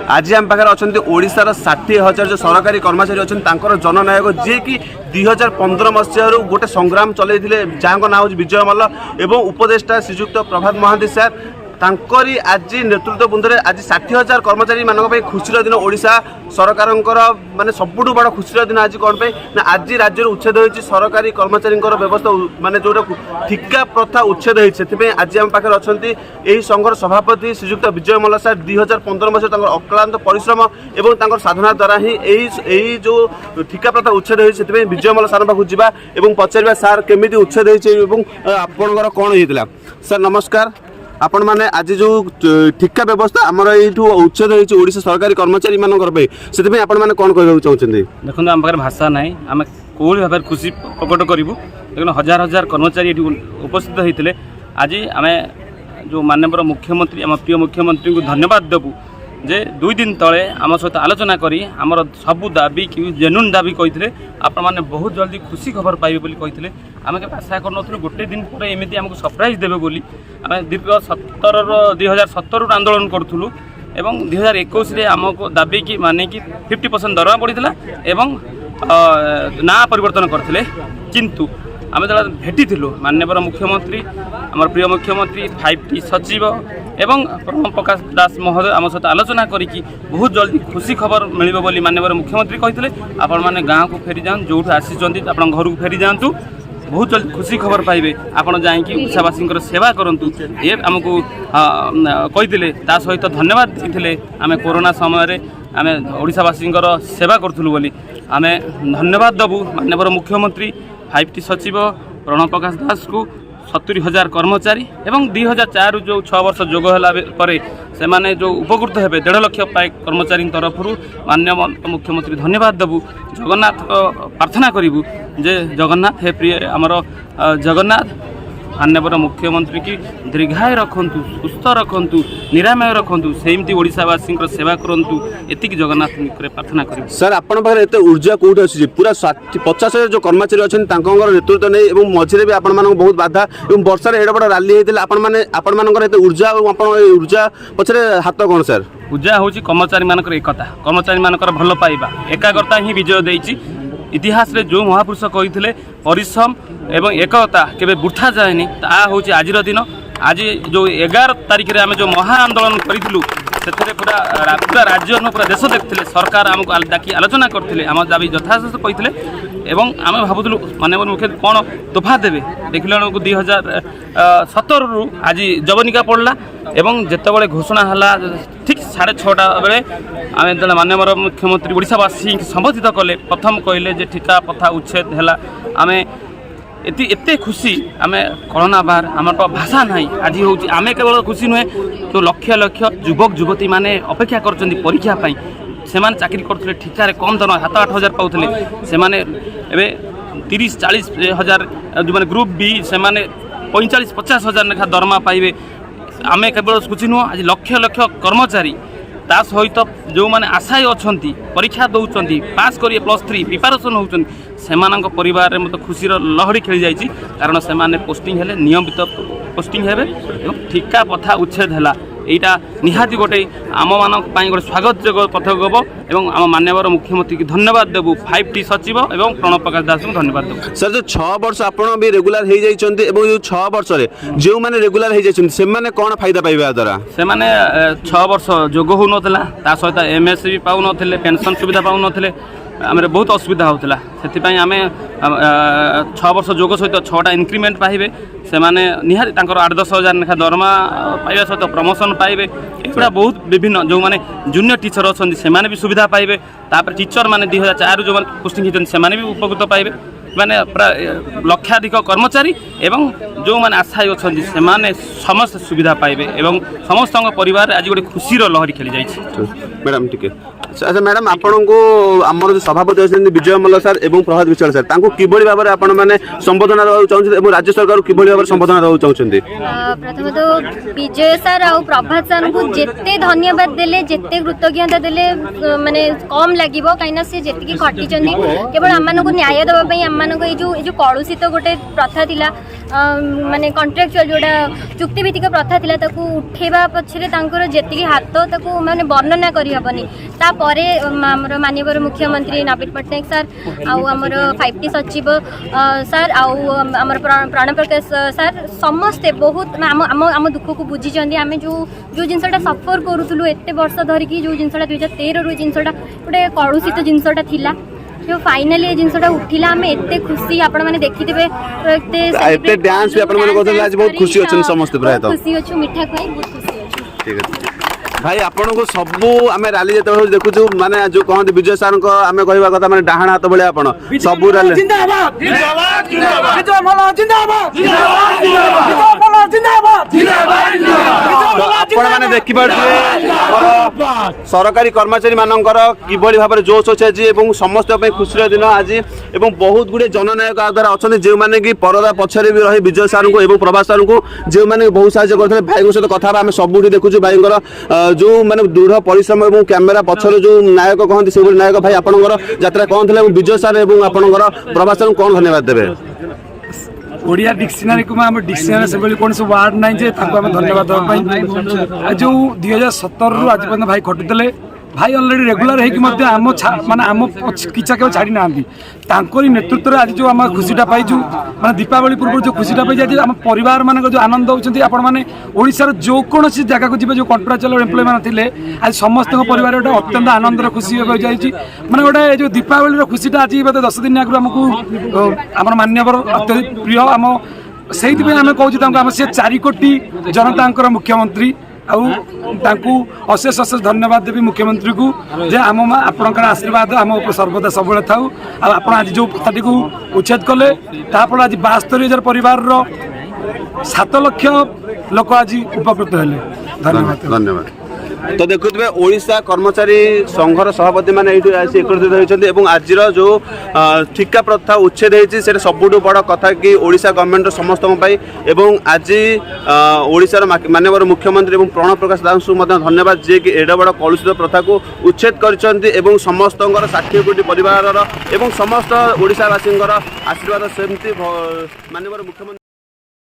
आज आम पाखे अच्छा ओडार 60,000 जो सरकारी कर्मचारी अच्छा जननायक जी कि 2015 मसीह गोटे संग्राम चलते जहाँ ना हूँ विजय मल्ल एवं उपदेष्टा श्रीजुक्त प्रभात महांती सार तांकरी आज नेतृत्व बृंदे आज 60,000 कर्मचारी मानक खुशीर दिन ओडिशा सरकार माने सबुठ बड़ खुशीर दिन आज कौन पे ना आज राज्य उच्छेद होती सरकारी कर्मचारी व्यवस्था माने जो ठिका प्रथा उच्छेद होती आज आम पाखे अच्छा यही संघर सभापति श्रीजुक्त विजय मल्ल सार 2015 मसीह अक्लांत परिश्रम एवं साधना द्वारा ही यही जो ठिका प्रथा उच्छेद होती विजय मल्ल सार पाखु जावा एवं पचार सार केमी उच्छेद होती आपणकर कौन होता सार नमस्कार आपण मैंने आज जो ठिका व्यवस्था आमर यू उच्छेद होती सरकारी कर्मचारी से आपण मैंने कौन कहना चाहते देखो आम पाखे भाषा ना आम कौन भाव खुशी प्रकट करूँ देखो हजार हजार कर्मचारी उपस्थित होते आज आम जो माननीय मुख्यमंत्री आम प्रिय मुख्यमंत्री को धन्यवाद देवु जे 2 दिन तले आम सहित आलोचना करी आमर सबू दाबी कि जेन्युइन दाबी कही आपण मैंने बहुत जल्दी खुशी खबर पाइबे बोली कही आम के आशा कर गोटे दिन पर एमती आमको सरप्राइज देवे बोली आम दीर्घ 2017 आंदोलन करूँ एवं 2021 आमको दाबी कि माने कि 50% दरमा बढ़ी एवं ना परिवर्तन करते किंतु आम जो भेटी माननीय मुख्यमंत्री आम प्रिय मुख्यमंत्री 5T सचिव एवं प्रणव प्रकाश दास महोदय आम सहित आलोचना करी बहुत जल्दी खुशी खबर मिल बोली माननीय मुख्यमंत्री कहते आपण मैंने गाँव को फेरी जाऊँ जो आसी आप घर को फेरी जातु बहुत जल्दी खुशी खबर पाइबे आपण जाकि ओडावासी सेवा करूँ ये आमको कही सहित धन्यवाद देते आम कोरोना समय आम ओडावासी सेवा करूँ बोली आम धन्यवाद देवु माननीय मुख्यमंत्री 5T सचिव प्रणव प्रकाश दास को 70,000 कर्मचारी एवं 2004 जो 6 वर्ष जोग है से माने जो उपकृत हेबे 1.5 लाख प्राय कर्मचारी तरफ माननीय मुख्यमंत्री धन्यवाद देवु जगन्नाथ प्रार्थना करूँ जे जगन्नाथ हे प्रिय आमर जगन्नाथ माननीय मुख्यमंत्री की दीर्घाय रखंतु सुस्थ रखंतु निरामय रखंतु सेमती ओडिशावासी सेवा करंतु एतिक जगन्नाथ प्रार्थना करूँ सर आपण पाखे एत ऊर्जा कौट अच्छी पूरा 50,000 जो कर्मचारी अच्छा नेतृत्व नहीं और मझे भी आपण बहुत बाधा और वर्षा एड बड़ राली होता आपण ऊर्जा और ऊर्जा पछरे हाथ कौन सर ऊर्जा हूँ कर्मचारी मानकर एकता कर्मचारी मानकर भल पाइबा एकाग्रता ही विजय देती इतिहास रे जो महापुरुष कही परिश्रम एवं एकता केबे बुर्था जाएनि ता हूँ आज दिन आज जो 11 तारिख रे आम जो महा आंदोलन करूँ से पूरा राज्य पूरा देश देखते सरकार आमको डाकी आलोचना करते आम दाबी यथाशेष कही एवं आम भावुलु माननीय मुख्यमंत्री कौन तोफा देवे देखला 2017 रु आज जवनिका पड़ला एवं जितेबाला घोषणा है ठीक 6:30 बेले आम जो माननीय मुख्यमंत्री ओडावासी संबोधित कले प्रथम कहले जे ठिका प्रथा उच्छेद है आम एते खुशी आम करोना बार आम भाषा ना आज हूँ आम केवल खुशी नुहे तो लक्ष लक्ष युवक युवती मैंने अपेक्षा कर परीक्षा से चाकरी करते ठिकार कम दरमा 7-8 हजार पाते से 30-40 हजार जो मैंने ग्रुप बी से 45-50 हजार लेखा दरमा पाइबे आम केवल खुशी नुह आज लक्ष लक्ष कर्मचारी ता सहित जो मैंने आशायी अच्छा परीक्षा दौरान पास करिए +3 प्रिपारेसन होती से परिवार में खुशी लहरी खेली जाइए कारण से पोस्टिंग हेले नियमित पोस्टिंग हेबे ठिका प्रथा उच्छेद है यहाँ निहाती गोटे आम मान गोटे स्वागत जोग पदक्षेप एवं आम माननीय मुख्यमंत्री की धन्यवाद देवु 5T सचिव एवं प्रणव प्रकाश दास को धन्यवाद देवु सर जो 6 वर्ष आपण भी रेगुलर हो जाइछन्ते एवं जो 6 वर्ष रे जो माने रेगुलर हो जाइछन्ते से माने कोन फायदा पाइबा द्वारा से माने 6 वर्ष जोग हो नथला ता सहित MS भी पाउ नथिले पेंशन सुविधा पाउ नथिले आम बहुत असुविधा होता से आम 6 वर्ष जोग सहित 6टा इनक्रिमेंट पाइबे से माने निहाती 8-10 हजार लेखा दरमा पाइबा सहित प्रमोशन पाइबे एगुड़ा बहुत विभिन्न जो मैंने जूनियर टीचर अच्छा से भी सुविधा पाइबे तापर टीचर मैंने 2004 जो पोस्टिंग होती से भी उपकृत पाइबे माने लक्षाधिक कर्मचारी एवं जो मैंने आशायी अच्छा से समस्त सुविधा पाइबे एवं समस्त परिवार आज गोटे खुशीर लहरी खेली जाइए मैडम ठीक है अच्छा मैडम आपको आमर जो सभापति अच्छे विजय मल्ल सार और प्रभात विश्वाल सार किभली भाव में आपण मैंने संबोधन चाहते राज्य सरकार किभली भाव में संबोधन चाहते प्रथम तो विजय सार और प्रभात सार को जिते धन्यवाद देले जिते कृतज्ञता देले माने कम लगे कहीं से जी खटी केवल आम न्याय देवाई आम सेमानको ये जो कलुषित गोटे प्रथा थिला माने कॉन्ट्रैक्चुअल जोड़ा चुक्तिभित्तिक प्रथा थिला ताकू उठेबा पछरे तांकर जेतिकी हाथ ताकू माने वर्णना करि हबनी तापरे हमर माननीय मुख्यमंत्री नवीन पट्टनायक सर आउ हमर 5T सचिव सर आउ हमर प्राण प्रकाश सर समस्ते बहुत आम दुख को बुझी आम जो जिनसा सफर करूँ एत वर्ष धरिकी जो जिनसा 2013 रु जिनसा गोटे कलुषित जिनसा थिला जो फाइनली जिनसा उठिला आम एत खुशी आपण मैंने देखिथे एते डांस भी आपण माने कहथले आज बहुत खुशी अछन समस्त प्राय तो खुशी अछु मिठा खाई बहुत खुशी अछु ठीक है भाई आपण को सबू आमे रैली जते देखुछु माने जो कहते विजय सर को आमे कहबा कथा माने डाहाण हाथ बळे आपण सबू रैली जिंदाबाद जिंदाबाद जिंदाबाद विजय मल्ल जिंदाबाद जिंदाबाद जिंदाबाद विजय मल्ल जिंदाबाद जिंदाबाद आपण माने देखि पारथि सरकारी कर्मचारी मानकर किभली भाबरे जोश अछि आज एवं समस्त पे खुशीर दिन आज एवं बहुत गुडे जननायक द्वारा अछन जे माने कि परदा पछरे भी रही विजय सर को एवं प्रभास सर को जे माने बहुत सहायता करथले भाई को सहित कथा आमे सबुठी देखुछु भाईंकर जो माने दृढ़ परिश्रम एवं कैमेरा पछरे जो नायक कहते से नायक भाई आपनकर यात्रा कौन थे विजय सर एवं आपनकर प्रभास सर कौन धन्यवाद देबे ओडिया डिक्शनरी को हम डिक्शनरी से कौन से वार्ड ना जे धन्यवाद देवाई जो 2017 रु आज पर्यंत भाई खटुले भाई अलरेडी रेगुलर है कि आम माने आम किछा के छाड़ी ना नेतृत्व आज जो आम खुशीटा पाइछु माने दीपावली पूर्व जो खुशीटा पाई आम परिवार मान जो आनंद होती आपण मैंने ओडिशार जो कौन जगह को जी जो कॉन्ट्राक्चुअल एम्प्लॉय मैंने थे आज समस्त परिवार गोटे अत्यंत आनंदर खुशी माने गोटे जो दीपावली खुशीटा आज 10 दिन आगु आमको आम मान्यवर अत्यधिक प्रिय आम से आम कहूँ से 4 कोटी जनता मुख्यमंत्री अशेष अशेष धन्यवाद देवी मुख्यमंत्री को जे आम आपणकर आशीर्वाद आम सर्वदा सब था आप आज जो कथाटी को उच्छेद कले ताफल आज 72,000 परिवार 7 लाख लोक आज उपकृत हेले धन्यवाद धन्यवाद तो देखुए ओडिशा कर्मचारी संघर सभापति मैंने एकत्रित होती आज जो ठिका प्रथा उच्छेद होती से सबुठ बड़ कथा कि ओडिशा गवर्नमेंट समस्त एवं आज ओडिशार माननीय मुख्यमंत्री प्रणव प्रकाश दास को धन्यवाद जे कि एड बड़ कलुषित प्रथा को उच्छेद कर समस्त 60 कोटी परिवार एवं समस्त ओडिशावासी आशीर्वाद सेमती माननीय मुख्यमंत्री